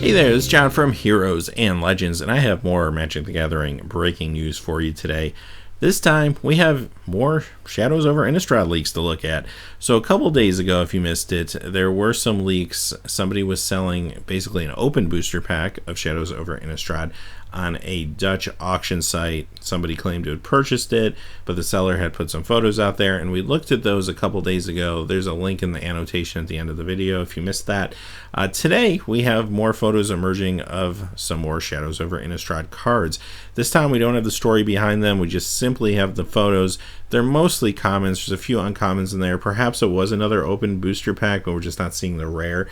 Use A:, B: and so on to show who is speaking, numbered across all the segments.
A: Hey there, it's John from Heroes and Legends, and I have more Magic the Gathering breaking news for you today. This time, we have more Shadows over Innistrad leaks to look at. So a couple days ago, if you missed it, there were some leaks. Somebody was selling basically an open booster pack of Shadows over Innistrad on a Dutch auction site. Somebody claimed to have purchased it, but the seller had put some photos out there, and we looked at those a couple days ago. There's a link in the annotation at the end of the video if you missed that. Today, we have more photos emerging of some more Shadows over Innistrad cards. This time, we don't have the story behind them. We just simply have the photos. They're mostly commons. There's a few uncommons in there. Perhaps it was another open booster pack, but we're just not seeing the rare.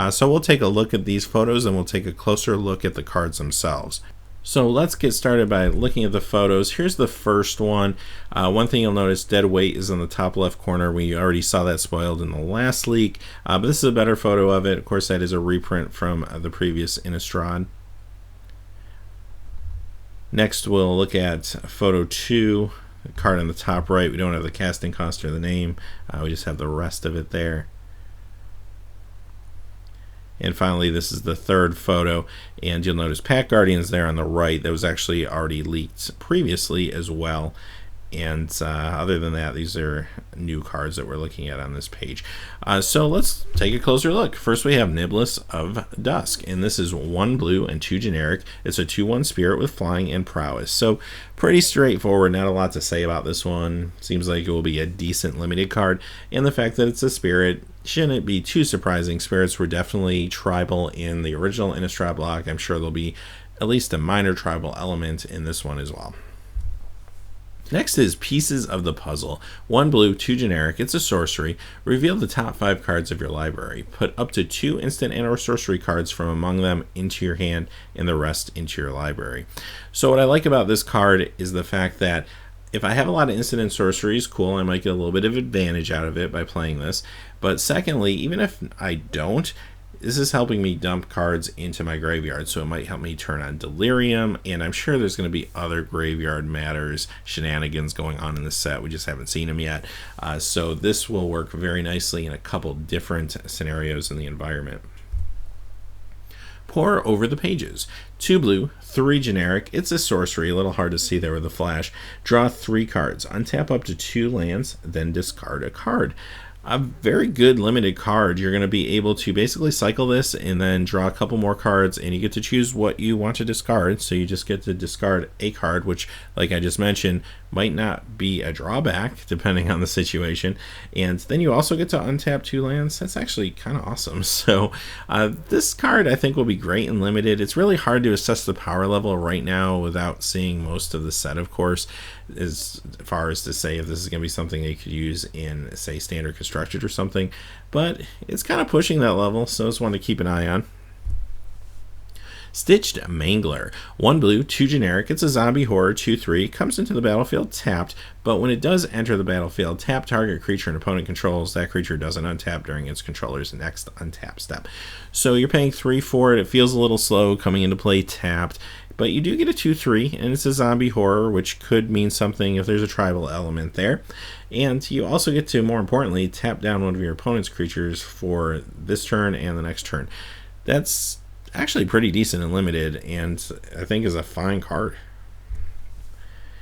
A: So we'll take a look at these photos, and we'll take a closer look at the cards themselves. So let's get started by looking at the photos. Here's the first one. One thing you'll notice, dead weight is on the top left corner. We already saw that spoiled in the last leak, but this is a better photo of it. Of course, that is a reprint from the previous Innistrad. Next, we'll look at photo 2, the card on the top right. We don't have the casting cost or the name. We just have the rest of it there. And finally, this is the third photo, and you'll notice Pack Guardians there on the right. That was actually already leaked previously as well. And other than that, these are new cards that we're looking at on this page. So let's take a closer look. First, we have Niblis of Dusk, and this is 1 blue and 2 generic. It's a 2/1 spirit with flying and prowess. So pretty straightforward. Not a lot to say about this one. Seems like it will be a decent limited card, and the fact that it's a spirit shouldn't be too surprising. Spirits were definitely tribal in the original Innistrad block. I'm sure there'll be at least a minor tribal element in this one as well. Next is Pieces of the Puzzle. 1 blue, 2 generic. It's a sorcery. Reveal the top 5 cards of your library. Put up to 2 instant and or sorcery cards from among them into your hand and the rest into your library. So what I like about this card is the fact that if I have a lot of instant and sorceries, cool, I might get a little bit of advantage out of it by playing this. But secondly, even if I don't, this is helping me dump cards into my graveyard, so it might help me turn on Delirium, and I'm sure there's going to be other Graveyard Matters shenanigans going on in this set. We just haven't seen them yet. So this will work very nicely in a couple different scenarios in the environment. Pour Over the Pages. 2 blue, 3 generic. It's a sorcery, a little hard to see there with the flash. Draw 3 cards. Untap up to 2 lands, then discard a card. A very good limited card. You're going to be able to basically cycle this and then draw a couple more cards, and you get to choose what you want to discard. So you just get to discard a card, which, like I just mentioned, might not be a drawback depending on the situation. And then you also get to untap 2 lands. That's actually kind of awesome. So this card I think will be great in limited. It's really hard to assess the power level right now without seeing most of the set, of course, as far as to say if this is going to be something they could use in, say, standard constructed or something. But it's kind of pushing that level, so it's one to keep an eye on. Stitched Mangler. 1 blue, 2 generic. It's a zombie horror, 2/3. Comes into the battlefield tapped, but when it does enter the battlefield, tap target creature an opponent controls. That creature doesn't untap during its controller's next untap step. So you're paying 3 for it. It feels a little slow coming into play tapped, but you do get a 2/3, and it's a zombie horror, which could mean something if there's a tribal element there. And you also get to, more importantly, tap down one of your opponent's creatures for this turn and the next turn. That's actually pretty decent and limited, and I think is a fine card.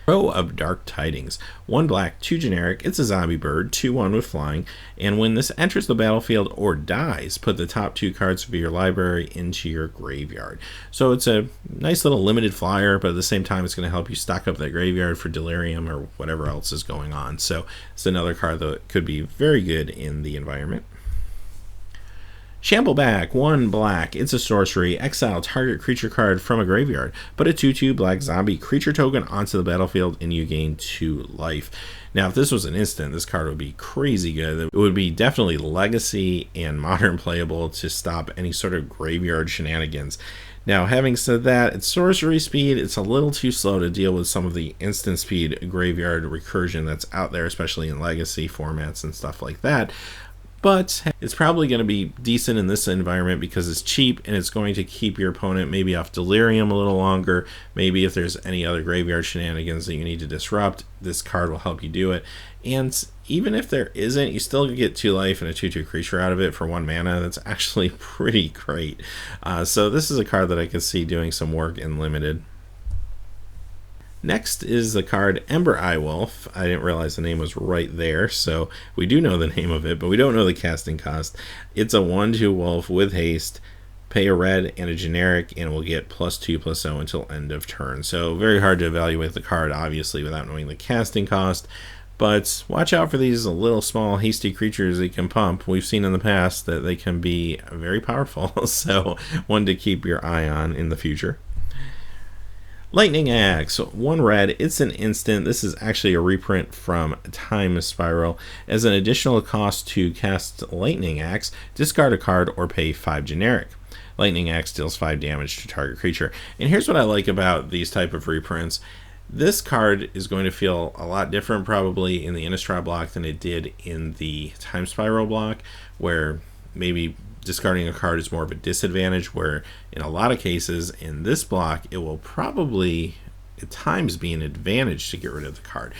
A: Crow of Dark Tidings. 1 black, 2 generic. It's a zombie bird, 2/1 with flying, and when this enters the battlefield or dies, put the top 2 cards of your library into your graveyard. So it's a nice little limited flyer, but at the same time it's going to help you stock up that graveyard for Delirium or whatever else is going on. So it's another card that could be very good in the environment. Shambleback. 1 black. It's a sorcery. Exile target creature card from a graveyard. Put a 2/2 black zombie creature token onto the battlefield and you gain 2 life. Now, if this was an instant, this card would be crazy good. It would be definitely legacy and modern playable to stop any sort of graveyard shenanigans. Now, having said that, it's sorcery speed. It's a little too slow to deal with some of the instant speed graveyard recursion that's out there, especially in legacy formats and stuff like that. but it's probably going to be decent in this environment because it's cheap and it's going to keep your opponent maybe off Delirium a little longer. Maybe if there's any other graveyard shenanigans that you need to disrupt, this card will help you do it. And even if there isn't, you still get 2 life and a 2/2 creature out of it for 1 mana. That's actually pretty great. So this is a card that I could see doing some work in Limited. Next is the card Ember Eye Wolf. I didn't realize the name was right there, so we do know the name of it, but we don't know the casting cost. It's a 1/2 wolf with haste, pay a red and a generic, and we'll get +2/+0 until end of turn. So very hard to evaluate the card, obviously, without knowing the casting cost. But watch out for these little small hasty creatures they can pump. We've seen in the past that they can be very powerful, so one to keep your eye on in the future. Lightning Axe, 1 red, it's an instant. This is actually a reprint from Time Spiral. As an additional cost to cast Lightning Axe, discard a card or pay 5 generic. Lightning Axe deals 5 damage to target creature. And here's what I like about these type of reprints. This card is going to feel a lot different probably in the Innistrad block than it did in the Time Spiral block, where maybe discarding a card is more of a disadvantage, where in a lot of cases in this block it will probably at times be an advantage to get rid of the card.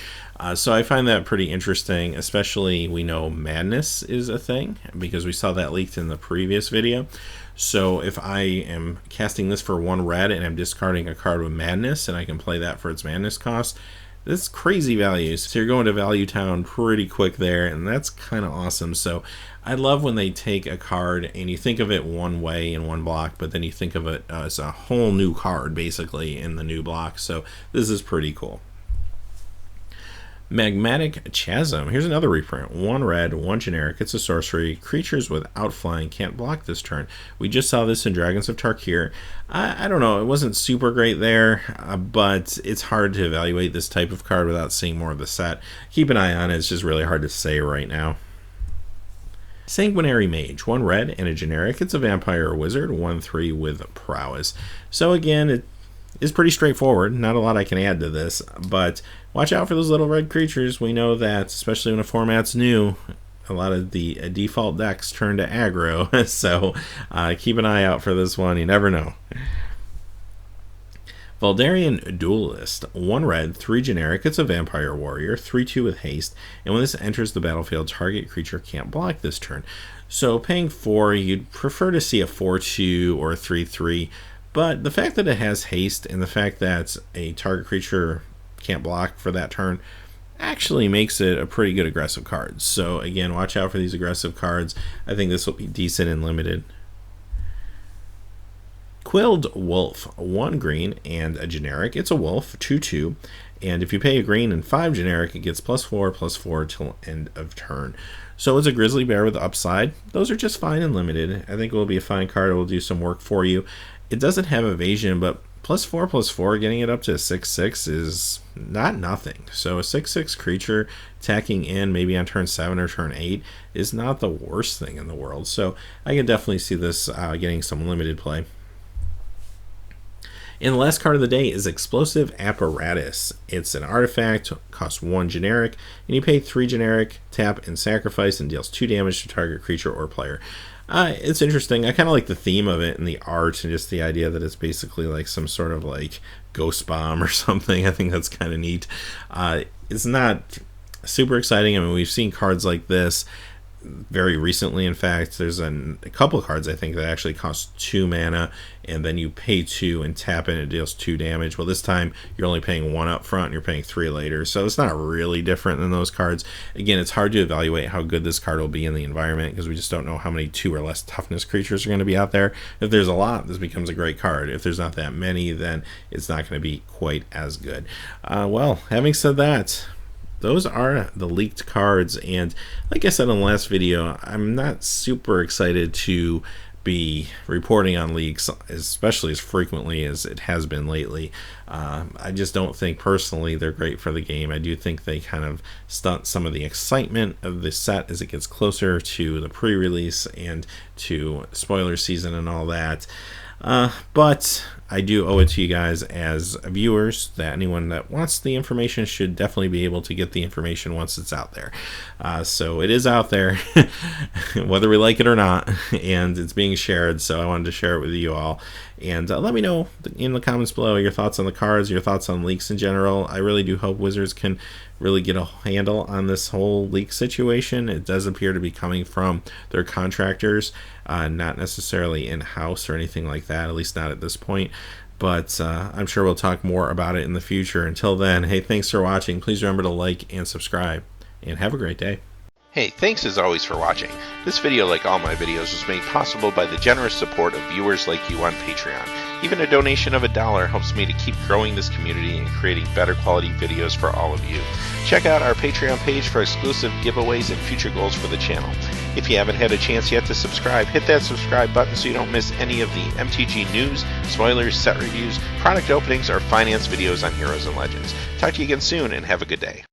A: So I find that pretty interesting, especially we know Madness is a thing because we saw that leaked in the previous video. So if I am casting this for 1 red and I'm discarding a card with Madness and I can play that for its Madness cost, that's crazy values. So you're going to Value Town pretty quick there, and that's kind of awesome. So I love when they take a card and you think of it one way in one block, but then you think of it as a whole new card basically in the new block. So this is pretty cool. Magmatic Chasm. Here's another reprint. 1 red, 1 generic. It's a sorcery. Creatures without flying can't block this turn. We just saw this in Dragons of Tarkir. I don't know. It wasn't super great there, but it's hard to evaluate this type of card without seeing more of the set. Keep an eye on it. It's just really hard to say right now. Sanguinary Mage, 1 red and a generic. It's a vampire or wizard, 1/3 with prowess. So again, it is pretty straightforward. Not a lot I can add to this, but watch out for those little red creatures. We know that, especially when a format's new, a lot of the default decks turn to aggro, so keep an eye out for this one. You never know. Valdarian Duelist, 1 red, 3 generic. It's a vampire warrior, 3/2 with haste, and when this enters the battlefield, target creature can't block this turn. So paying 4, you'd prefer to see a 4/2 or a 3/3, but the fact that it has haste and the fact that a target creature can't block for that turn actually makes it a pretty good aggressive card. So again, watch out for these aggressive cards. I think this will be decent and limited. Quilled Wolf, 1 green and a generic. It's a wolf, 2/2, and if you pay a green and 5 generic, it gets +4/+4 till end of turn. So it's a grizzly bear with upside. Those are just fine and limited. I think it will be a fine card. It will do some work for you. It doesn't have evasion, but +4/+4, getting it up to a 6/6 is not nothing. So a 6/6 creature attacking in maybe on turn 7 or turn 8 is not the worst thing in the world. So I can definitely see this getting some limited play. And the last card of the day is Explosive Apparatus. It's an artifact, costs 1 generic, and you pay 3 generic, tap and sacrifice, and deals 2 damage to target creature or player. It's interesting. I kind of like the theme of it and the art and just the idea that it's basically like some sort of like ghost bomb or something. I think that's kind of neat. It's not super exciting. I mean, we've seen cards like this very recently. In fact, there's a couple of cards I think that actually cost 2 mana and then you pay 2 and tap and it deals 2 damage. Well, this time you're only paying 1 up front and you're paying 3 later, so it's not really different than those cards. Again, it's hard to evaluate how good this card will be in the environment because we just don't know how many 2 or less toughness creatures are going to be out there. If there's a lot, this becomes a great card. If there's not that many, then it's not going to be quite as good. Well, having said that, those are the leaked cards, and like I said in the last video, I'm not super excited to be reporting on leaks, especially as frequently as it has been lately. I just don't think personally they're great for the game. I do think they kind of stunt some of the excitement of the set as it gets closer to the pre-release and to spoiler season and all that. But I do owe it to you guys as viewers that anyone that wants the information should definitely be able to get the information once it's out there. So it is out there, whether we like it or not, and it's being shared, so I wanted to share it with you all. And let me know in the comments below your thoughts on the cards, your thoughts on leaks in general. I really do hope Wizards can really get a handle on this whole leak situation. It does appear to be coming from their contractors, not necessarily in-house or anything like that, at least not at this point. But I'm sure we'll talk more about it in the future. Until then, hey, thanks for watching. Please remember to like and subscribe, and have a great day.
B: Hey, thanks as always for watching. This video, like all my videos, was made possible by the generous support of viewers like you on Patreon. Even a donation of $1 helps me to keep growing this community and creating better quality videos for all of you. Check out our Patreon page for exclusive giveaways and future goals for the channel. If you haven't had a chance yet to subscribe, hit that subscribe button so you don't miss any of the MTG news, spoilers, set reviews, product openings, or finance videos on Heroes and Legends. Talk to you again soon, and have a good day.